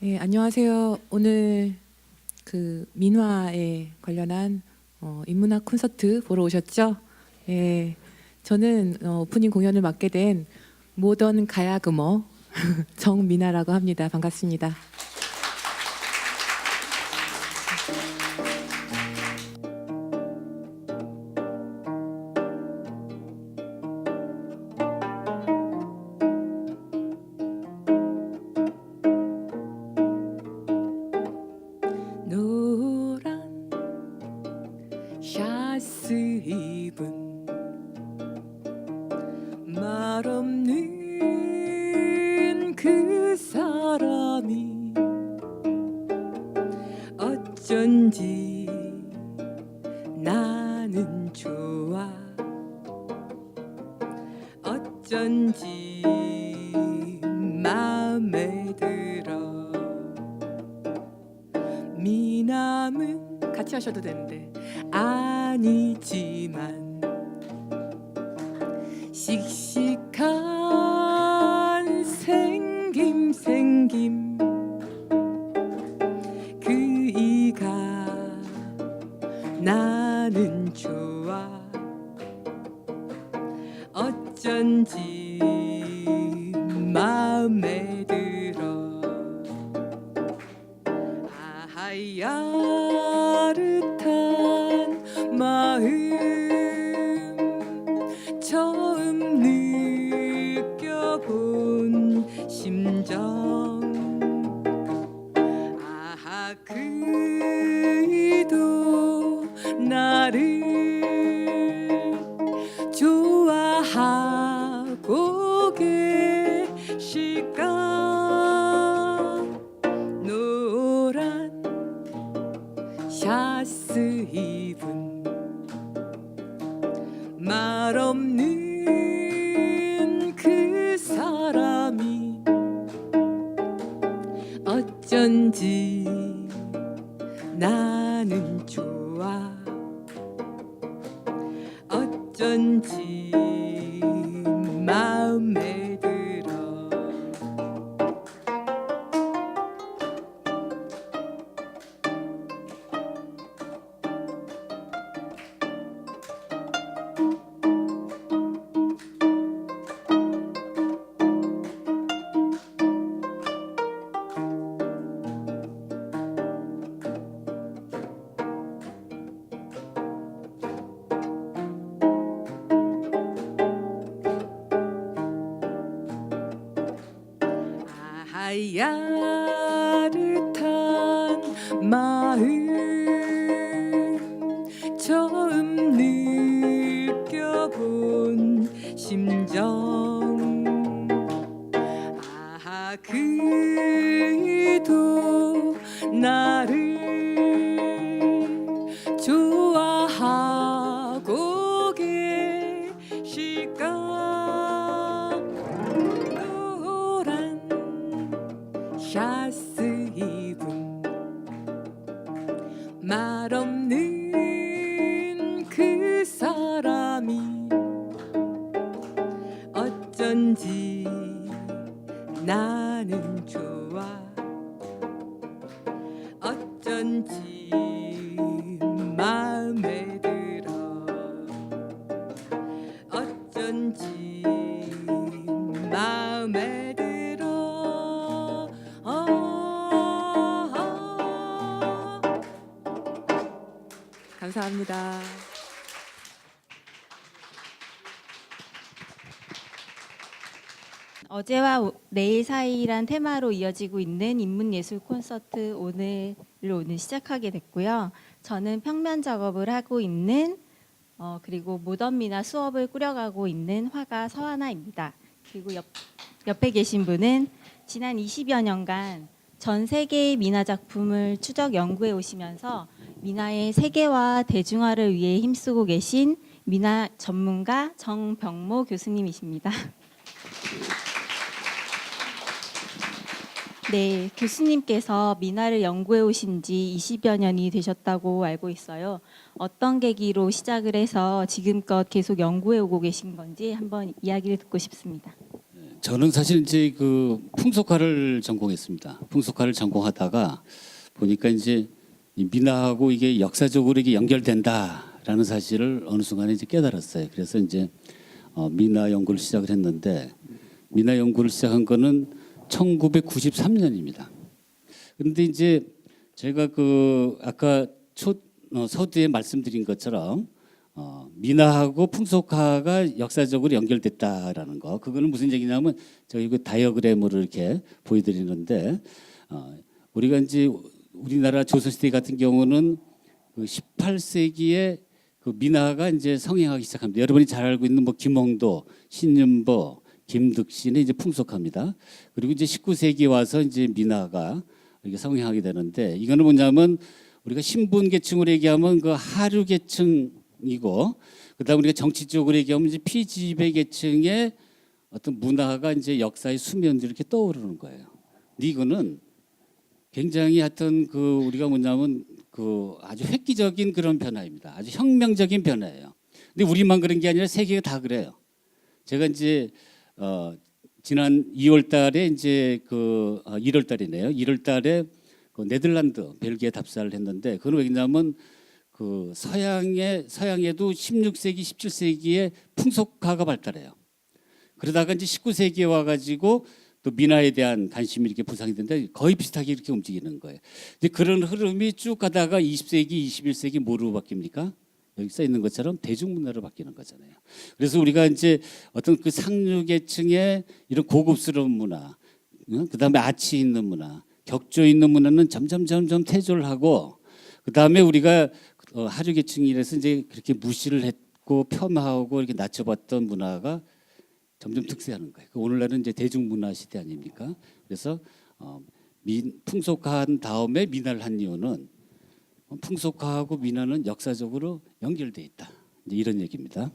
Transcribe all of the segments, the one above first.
네, 안녕하세요. 오늘 민화에 관련한 인문학 콘서트 보러 오셨죠? 예, 저는 오프닝 공연을 맡게 된 모던 가야금어 정민아라고 합니다. 반갑습니다. 노란 샤스 입은 말없는 그 사람이 어쩐지 나는 좋아. 어쩐지 마음에 들어. 미남은 같이 하셔도 되는데 아니지만 씩씩한 생김 그 이가 나는 좋아. 어쩐지 마음에 들어. 야릇한 마음 처음 느껴본 심정. 그이도 나를 좋아하고 계실까. 노란 샤스 입은 말없는 그 사람이 어쩐지 나는 좋아. 어쩐지 마음에 들어. 야릇한 마음 처음 느껴본 심정. 그이도 나를 좋아하고 계실까. 노란 샤스 입은 말없는 그 사람이 어쩐지 나는 좋아. 어쩐지 마음에 들어. 어쩐지 마음에 들어. 감사합니다. 어제와 내일 사이란 테마로 이어지고 있는 인문예술 콘서트 오늘 시작하게 됐고요. 저는 평면 작업을 하고 있는 그리고 모던 미나 수업을 꾸려가고 있는 화가 서하나입니다. 그리고 옆에 계신 분은 지난 20여 년간 전 세계의 미나 작품을 추적 연구해 오시면서 미나의 세계화 대중화를 위해 힘쓰고 계신 미나 전문가 정병모 교수님이십니다. 네, 교수님께서 미나를 연구해 오신 지 20여 년이 되셨다고 알고 있어요. 어떤 계기로 시작을 해서 지금껏 계속 연구해 오고 계신 건지 한번 이야기를 듣고 싶습니다. 저는 사실 이제 그 풍속화를 전공했습니다. 풍속화를 전공하다가 보니까 이제 이 민화하고 이게 역사적으로 이게 연결된다라는 사실을 어느 순간에 이제 깨달았어요. 그래서 이제 민화 연구를 시작을 했는데 민화 연구를 시작한 거는 1993년입니다. 그런데 이제 제가 그 아까 서두에 말씀드린 것처럼 민화하고 풍속화가 역사적으로 연결됐다라는 거. 그거는 무슨 얘기냐면 저희 그 다이어그램으로 이렇게 보여드리는데 우리가 이제 우리나라 조선시대 같은 경우는 그 18세기에 그 민화가 이제 성행하기 시작합니다. 여러분이 잘 알고 있는 뭐 김홍도, 신윤보, 김득신의 이제 풍속화입니다. 그리고 이제 19세기 와서 이제 민화가 이렇게 성행하게 되는데 이거는 뭐냐면 우리가 신분계층으로 얘기하면 그 하류 계층이고 그다음 우리가 정치적으로 얘기하면 이제 피지배 계층의 어떤 문화가 이제 역사의 수면으로 이렇게 떠오르는 거예요. 근데 이거는 굉장히 하여튼 그 우리가 뭐냐면 그 아주 획기적인 그런 변화입니다. 아주 혁명적인 변화예요. 근데 우리만 그런 게 아니라 세계가 다 그래요. 제가 이제 지난 2월 달에 이제 1월 달이네요. 1월 달에 그 네덜란드, 벨기에 답사를 했는데 그건 왜냐면 그 서양에도 16세기, 17세기에 풍속화가 발달해요. 그러다가 이제 19세기에 와가지고 또 민화에 대한 관심이 이렇게 부상이 되는데 거의 비슷하게 이렇게 움직이는 거예요. 근데 그런 흐름이 쭉 가다가 20세기, 21세기 뭐로 바뀝니까? 여기 써 있는 것처럼 대중문화로 바뀌는 거잖아요. 그래서 우리가 이제 어떤 그 상류계층의 이런 고급스러운 문화, 그다음에 아치 있는 문화, 격조 있는 문화는 점점 퇴조를 하고 그다음에 우리가 하류계층이라서 이제 그렇게 무시를 했고 폄하하고 이렇게 낮춰봤던 문화가 점점 득세하는 거예요. 오늘날은 이제 대중문화 시대 아닙니까? 그래서 풍속화한 다음에 민화를 한 이유는 풍속화하고 민화는 역사적으로 연결돼 있다. 이제 이런 얘기입니다.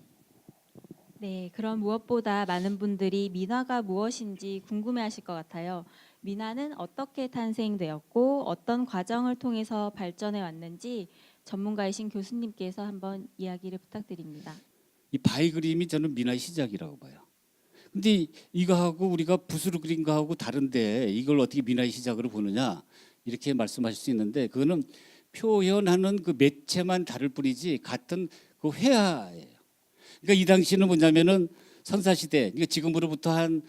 네, 그럼 무엇보다 많은 분들이 민화가 무엇인지 궁금해하실 것 같아요. 민화는 어떻게 탄생되었고 어떤 과정을 통해서 발전해 왔는지 전문가이신 교수님께서 한번 이야기를 부탁드립니다. 이 바위 그림이 저는 민화의 시작이라고 봐요. 근데 이거하고 우리가 붓으로 그린 거하고 다른데 이걸 어떻게 민화의 시작으로 보느냐 이렇게 말씀하실 수 있는데 그거는 표현하는 그 매체만 다를 뿐이지 같은 그 회화예요. 그러니까 이 당시는 뭐냐면은 선사시대, 그러니까 지금으로부터 한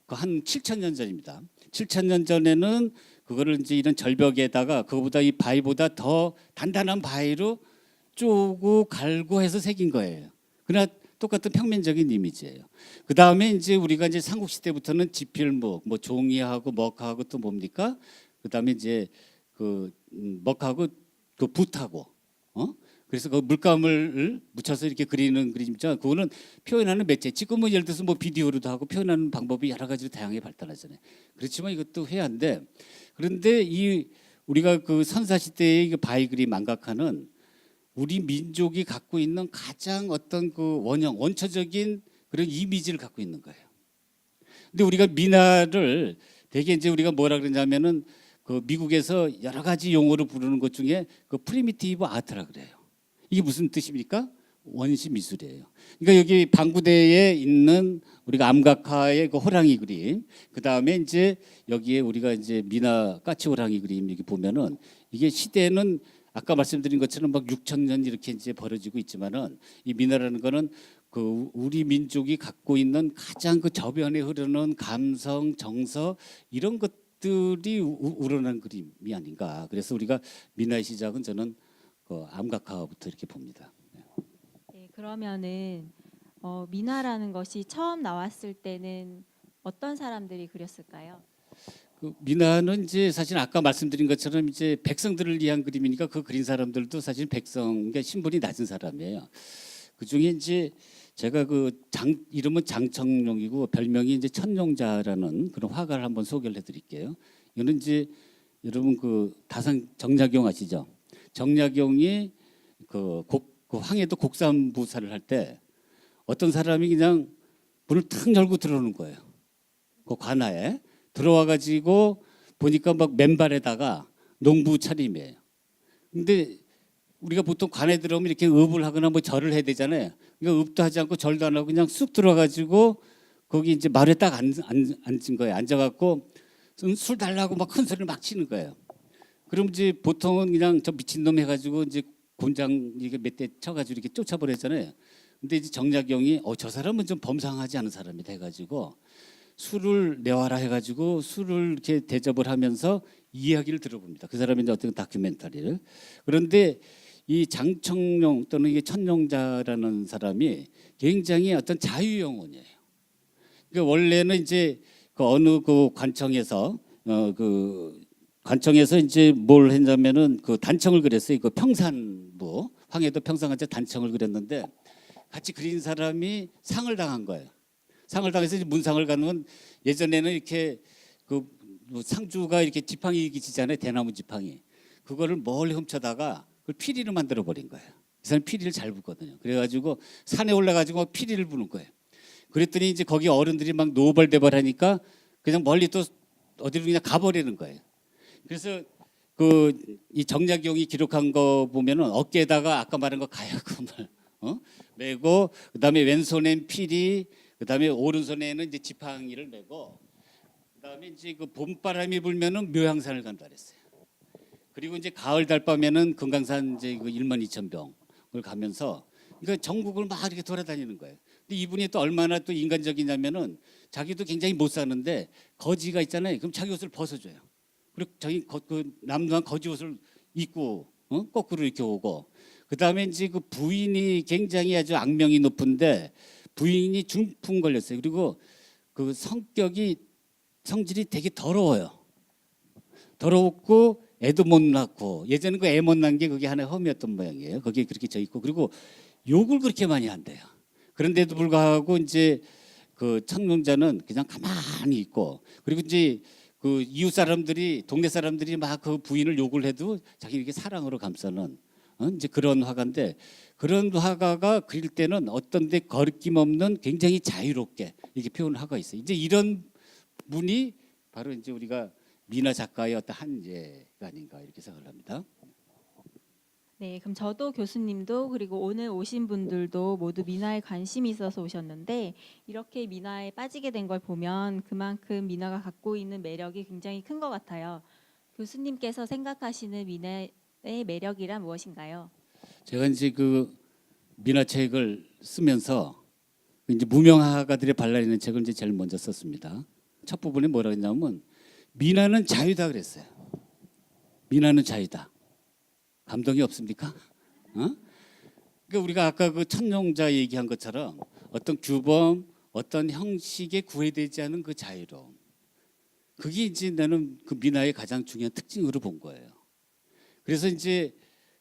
7,000년 전입니다. 7,000년 전에는 그거를 이제 이런 절벽에다가 그거보다 이 바위보다 더 단단한 바위로 쪼고 갈고 해서 새긴 거예요. 그러나 똑같은 평면적인 이미지예요. 그 다음에 이제 우리가 이제 삼국시대부터는 지필목, 뭐 종이하고 먹하고 또 뭡니까? 그 다음에 이제 그 먹하고 그 붓하고, 그래서 그 물감을 묻혀서 이렇게 그리는 그림이죠. 그거는 표현하는 매체. 지금은 예를 들어서 뭐 비디오로도 하고 표현하는 방법이 여러 가지로 다양하게 발달하잖아요. 그렇지만 이것도 회화인데 그런데 이 우리가 그 선사시대의 그 바위 그림 망각하는 우리 민족이 갖고 있는 가장 어떤 그 원초적인 그런 이미지를 갖고 있는 거예요. 근데 우리가 민화를 되게 이제 우리가 뭐라 그러냐면은 그 미국에서 여러 가지 용어로 부르는 것 중에 그 프리미티브 아트라 그래요. 이게 무슨 뜻입니까? 원시 미술이에요. 그러니까 여기 방구대에 있는 우리가 암각화의 그 호랑이 그림, 그 다음에 이제 여기에 우리가 이제 민화 까치 호랑이 그림 여기 보면은 이게 시대는 아까 말씀드린 것처럼 막 6,000년 이렇게 이제 벌어지고 있지만은 이 민화라는 거는 그 우리 민족이 갖고 있는 가장 그 저변에 흐르는 감성, 정서 이런 것들이 우러난 그림이 아닌가. 그래서 우리가 민화의 시작은 저는 그 암각화부터 이렇게 봅니다. 네, 그러면은 민화라는 것이 처음 나왔을 때는 어떤 사람들이 그렸을까요? 그 민화는 이제 사실 아까 말씀드린 것처럼 이제 백성들을 위한 그림이니까 그 그린 사람들도 사실 백성, 그러니까 신분이 낮은 사람이에요. 그 중에 이제 제가 이름은 장청룡이고 별명이 이제 천룡자라는 그런 화가를 한번 소개를 해드릴게요. 이거는 이제 여러분 그 다산 정약용 아시죠? 정약용이 그 황해도 곡산부사를 할 때 어떤 사람이 그냥 문을 탁 열고 들어오는 거예요. 그 관아에 들어와 가지고 보니까 막 맨발에다가 농부 차림이에요. 근데 우리가 보통 관에 들어오면 이렇게 읍을 하거나 뭐 절을 해야 되잖아요. 그러니까 읍도 하지 않고 절도 안 하고 그냥 쑥 들어가지고 거기 이제 마루에 딱 앉은 거예요. 앉아갖고 술 달라고 막 큰 소리를 막 치는 거예요. 그럼 이제 보통은 그냥 저 미친놈 해가지고 이제 곤장 이게 몇 대 쳐가지고 이렇게 쫓아버렸잖아요. 근데 이제 정약용이 저 사람은 좀 범상하지 않은 사람이다 해가지고 술을 내와라 해가지고 술을 이렇게 대접을 하면서 이야기를 들어봅니다. 그 사람이 이제 어떤 다큐멘터리를. 그런데 이 장청룡 또는 이게 천룡자라는 사람이 굉장히 어떤 자유 영혼이에요. 그러니까 원래는 이제 그 어느 그 관청에서 그 관청에서 이제 뭘 했냐면은 그 단청을 그렸어요. 그 평산부 황해도 평산관청 단청을 그렸는데 같이 그린 사람이 상을 당한 거예요. 상을 당해서 이제 문상을 가는 예전에는 이렇게 그 상주가 이렇게 지팡이 지잖아요. 대나무 지팡이. 그거를 멀리 훔쳐다가 그걸 피리를 만들어 버린 거예요. 이 사람 피리를 잘 부거든요. 그래가지고 산에 올라가지고 피리를 부는 거예요. 그랬더니 이제 거기 어른들이 막 노발대발하니까 그냥 멀리 또 어디로 그냥 가버리는 거예요. 그래서 그 이 정약용이 기록한 거 보면은 어깨에다가 아까 말한 거 가야금을 메고 그다음에 왼손엔 피리, 그다음에 오른손에는 이제 지팡이를 메고 그다음에 이제 그 봄바람이 불면은 묘향산을 간다 그랬어요. 그리고 이제 가을 달밤에는 금강산 이제 그 12,000병을 가면서 그러니까 전국을 막 이렇게 돌아다니는 거예요. 근데 이분이 또 얼마나 또 인간적이냐면은 자기도 굉장히 못 사는데 거지가 있잖아요. 그럼 자기 옷을 벗어줘요. 그리고 자기 그 남루한 거지 옷을 입고 거꾸로 이렇게 오고 그다음에 이제 그 부인이 굉장히 아주 악명이 높은데 부인이 중풍 걸렸어요. 그리고 그 성질이 되게 더러워요. 더럽고 애도 못 낳고 예전에 그 애 못 낳은 게 그게 하나의 험이었던 모양이에요. 거기에 그렇게 져 있고 그리고 욕을 그렇게 많이 한대요. 그런데도 불구하고 이제 그 청룡자는 그냥 가만히 있고 그리고 이제 그 이웃 사람들이 동네 사람들이 막 그 부인을 욕을 해도 자기 이렇게 사랑으로 감싸는 이제 그런 화가인데 그런 화가가 그릴 때는 어떤데 거리낌 없는 굉장히 자유롭게 이렇게 표현을 하고 있어요. 이제 이런 분이 바로 이제 우리가 미나 작가의 어떤 한계가 아닌가 이렇게 생각을 합니다. 네, 그럼 저도 교수님도 그리고 오늘 오신 분들도 모두 미나에 관심이 있어서 오셨는데 이렇게 미나에 빠지게 된 걸 보면 그만큼 미나가 갖고 있는 매력이 굉장히 큰 것 같아요. 교수님께서 생각하시는 미나의 매력이란 무엇인가요? 제가 이제 그 미나 책을 쓰면서 이제 무명화가들의 반란이라는 책을 이제 제일 먼저 썼습니다. 첫 부분에 뭐라 했냐면 미나는 자유다 그랬어요. 미나는 자유다. 감동이 없습니까? 그러니까 우리가 아까 그 천룡자 얘기한 것처럼 어떤 규범, 어떤 형식에 구애되지 않은 그 자유로움. 그게 이제 나는 그 미나의 가장 중요한 특징으로 본 거예요. 그래서 이제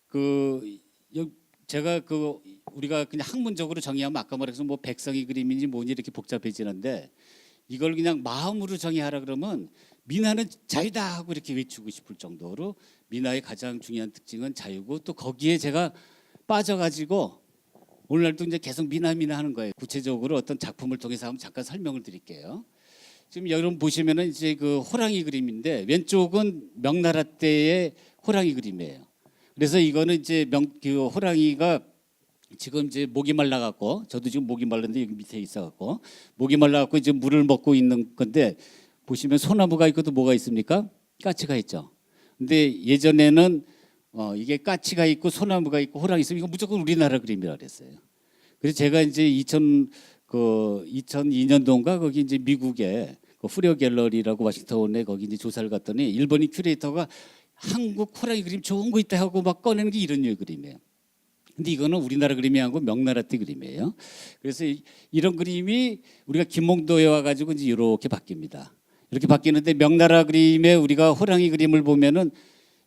그 제가 그 우리가 그냥 학문적으로 정의하면 아까 말해서 뭐 백성의 그림인지 뭐니 이렇게 복잡해지는데 이걸 그냥 마음으로 정의하라 그러면 미나는 자유다 하고 이렇게 외치고 싶을 정도로 미나의 가장 중요한 특징은 자유고 또 거기에 제가 빠져가지고 오늘날도 이제 계속 미나 하는 거예요. 구체적으로 어떤 작품을 통해서 한번 잠깐 설명을 드릴게요. 지금 여러분 보시면은 이제 그 호랑이 그림인데 왼쪽은 명나라 때의 호랑이 그림이에요. 그래서 이거는 이제 그 호랑이가 지금 이제 목이 말라갖고 저도 지금 목이 말랐는데 여기 밑에 있어갖고 목이 말라갖고 이제 물을 먹고 있는 건데 보시면 소나무가 있고 또 뭐가 있습니까? 까치가 있죠. 근데 예전에는 이게 까치가 있고 소나무가 있고 호랑이 있으면 이거 무조건 우리나라 그림이라 그랬어요. 그래서 제가 이제 2002년도인가 거기 이제 미국에 그 후려 갤러리라고 워싱턴에 거기 이제 조사를 갔더니 일본인 큐레이터가 한국 호랑이 그림 좋은 거 있다 하고 막 꺼내는 게 이런 류의 그림이에요. 근데 이거는 우리나라 그림이 아니고 명나라 때 그림이에요. 그래서 이런 그림이 우리가 김몽도에 와가지고 이제 이렇게 바뀝니다. 이렇게 바뀌는데 명나라 그림에 우리가 호랑이 그림을 보면은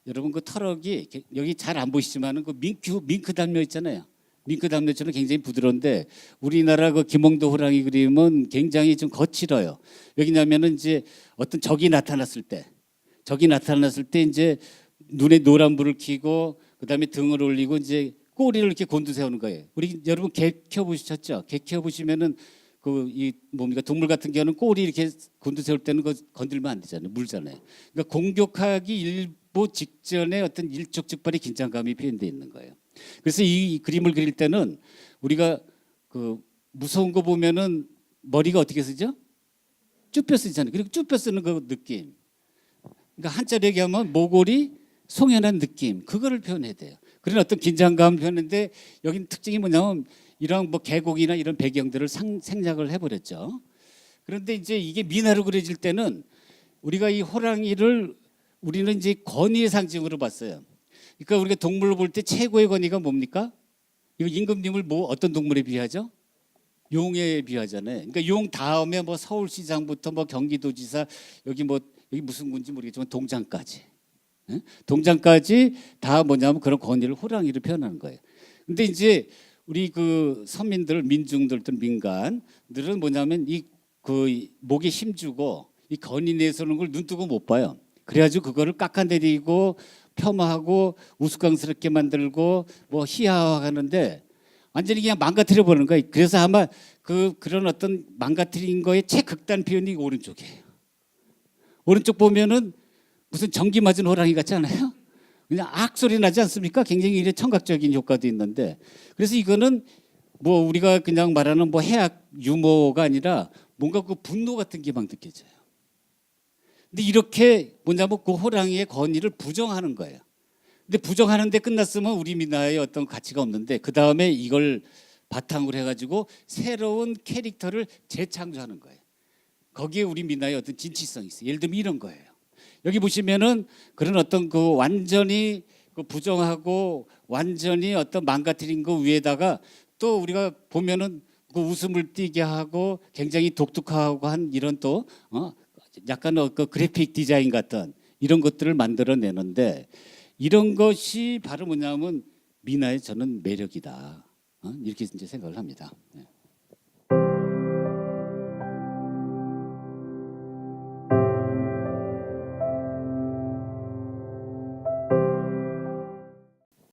여러분 그 털럭이 여기 잘 안 보이시지만은 그 밍크 담요 있잖아요. 밍크 담요처럼 굉장히 부드러운데 우리나라 그 김몽도 호랑이 그림은 굉장히 좀 거칠어요. 왜냐면은 이제 어떤 적이 나타났을 때 이제 눈에 노란 불을 켜고 그다음에 등을 올리고 이제 꼬리를 이렇게 곤두세우는 거예요. 우리 여러분 개 키워보셨죠? 개 키워보시면은 그 이 뭡니까 동물 같은 경우는 꼬리 이렇게 곤두세울 때는 그 건들면 안 되잖아요. 물잖아요. 그러니까 공격하기 일보 직전에 어떤 일촉즉발의 긴장감이 표현되어 있는 거예요. 그래서 이 그림을 그릴 때는 우리가 그 무서운 거 보면은 머리가 어떻게 쓰죠? 쭈뼛 쓰잖아요. 그리고 쭈뼛 쓰는 그 느낌. 그러니까 한자로 얘기하면 모골이 송연한 느낌. 그거를 표현해야 돼요. 그런 어떤 긴장감 표현인데 여긴 특징이 뭐냐면 이런 뭐 계곡이나 이런 배경들을 생략을 해버렸죠. 그런데 이제 이게 민화로 그려질 때는 우리가 이 호랑이를 우리는 이제 권위의 상징으로 봤어요. 그러니까 우리가 동물로 볼 때 최고의 권위가 뭡니까? 이거 임금님을 뭐 어떤 동물에 비하죠? 용에 비하잖아요. 그러니까 용 다음에 뭐 서울시장부터 뭐 경기도지사 여기 무슨 군지 모르겠지만 동장까지. 예? 동장까지 다 뭐냐면 그런 권위를 호랑이로 표현하는 거예요. 근데 이제 우리 그 서민들, 민중들, 민간들은 뭐냐면 이 그 목에 힘주고 이 권위 내세우는 걸 눈뜨고 못 봐요. 그래가지고 그거를 깎아내리고 폄하하고 우스꽝스럽게 만들고 뭐 희화화하는데 완전히 그냥 망가뜨려 버리는 거예요. 그래서 아마 그런 어떤 망가뜨린 거의 최극단 표현이 오른쪽이에요. 오른쪽 보면은 무슨 전기 맞은 호랑이 같지 않아요? 그냥 악 소리 나지 않습니까? 굉장히 이래 청각적인 효과도 있는데 그래서 이거는 뭐 우리가 그냥 말하는 뭐 해악 유머가 아니라 뭔가 그 분노 같은 게 막 느껴져요. 근데 이렇게 뭐냐면 그 호랑이의 권위를 부정하는 거예요. 근데 부정하는데 끝났으면 우리 민화의 어떤 가치가 없는데 그 다음에 이걸 바탕으로 해가지고 새로운 캐릭터를 재창조하는 거예요. 거기에 우리 민화의 어떤 진취성이 있어요. 예를 들면 이런 거예요. 여기 보시면은 그런 어떤 그 완전히 그 부정하고 완전히 어떤 망가뜨린 거 위에다가 또 우리가 보면은 그 웃음을 띠게 하고 굉장히 독특하고 한 이런 또 약간 그 그래픽 디자인 같은 이런 것들을 만들어내는데 이런 것이 바로 뭐냐면 민화의 저는 매력이다. 이렇게 이제 생각을 합니다. 네.